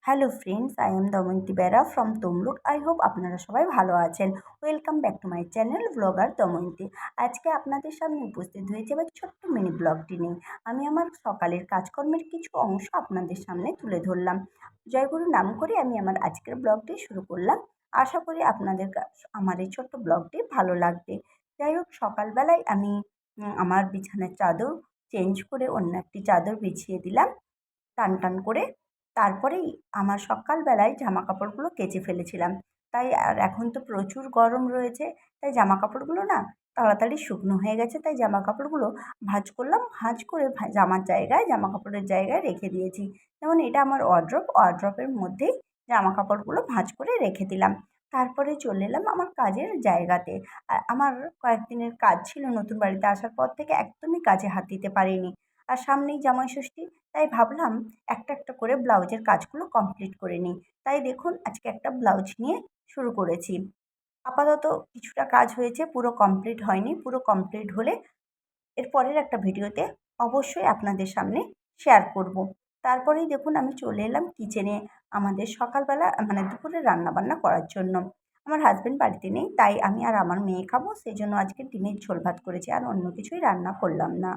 Hello friends, I am Damayanti Bera from Tamluk. I hope আপনারা সবাই ভালো আছেন। Welcome back to my channel blogger Damayanti. আজকে আপনাদের সামনে উপস্থিত হয়েছে এবার ছোট্ট মিনি ব্লগটি নিয়ে। আমি আমার সকালের কাজকর্মের কিছু অংশ আপনাদের সামনে তুলে ধরলাম। জয়গুরু নাম করে আমি আমার আজকের ব্লগটি শুরু করলাম। আশা করি আপনাদের আমার এই ছোট্ট ব্লগটি ভালো লাগবে। যাই হোক, সকালবেলায় আমি আমার বিছানার চাদর চেঞ্জ করে অন্য একটি চাদর বিছিয়ে দিলাম টান টান করে। তারপরেই আমার সকালবেলায় জামাকাপড়গুলো কেচে ফেলেছিলাম। তাই আর এখন তো প্রচুর গরম রয়েছে, তাই জামাকাপড়গুলো না তাড়াতাড়ি শুকনো হয়ে গেছে। তাই জামাকাপড়গুলো ভাঁজ করলাম। ভাঁজ করে জামাকাপড়ের জায়গায় রেখে দিয়েছি। যেমন এটা আমার ওয়ারড্রপের মধ্যেই জামাকাপড়গুলো ভাঁজ করে রেখে দিলাম। তারপরে চলে এলাম আমার কাজের জায়গাতে। আমার কয়েকদিনের কাজ ছিল, নতুন বাড়িতে আসার পর থেকে একদমই কাজে হাত দিতে পারিনি। আর সামনেই জামাই ষষ্ঠী, তাই ভাবলাম একটা একটা করে ব্লাউজের কাজগুলো কমপ্লিট করে নিই। তাই দেখুন আজকে একটা ব্লাউজ নিয়ে শুরু করেছি। আপাতত কিছুটা কাজ হয়েছে, পুরো কমপ্লিট হয়নি। পুরো কমপ্লিট হলে এর পরের একটা ভিডিওতে অবশ্যই আপনাদের সামনে শেয়ার করব। তারপরেই দেখুন আমি চলে এলাম কিচেনে আমাদের সকালবেলা মানে দুপুরে রান্নাবান্না করার জন্য। আমার হাসব্যান্ড বাড়িতে নেই, তাই আমি আর আমার মেয়ে খাবো। সেজন্য আজকে ডিমের ঝোল ভাত করেছি, আর অন্য কিছুই রান্না করলাম না।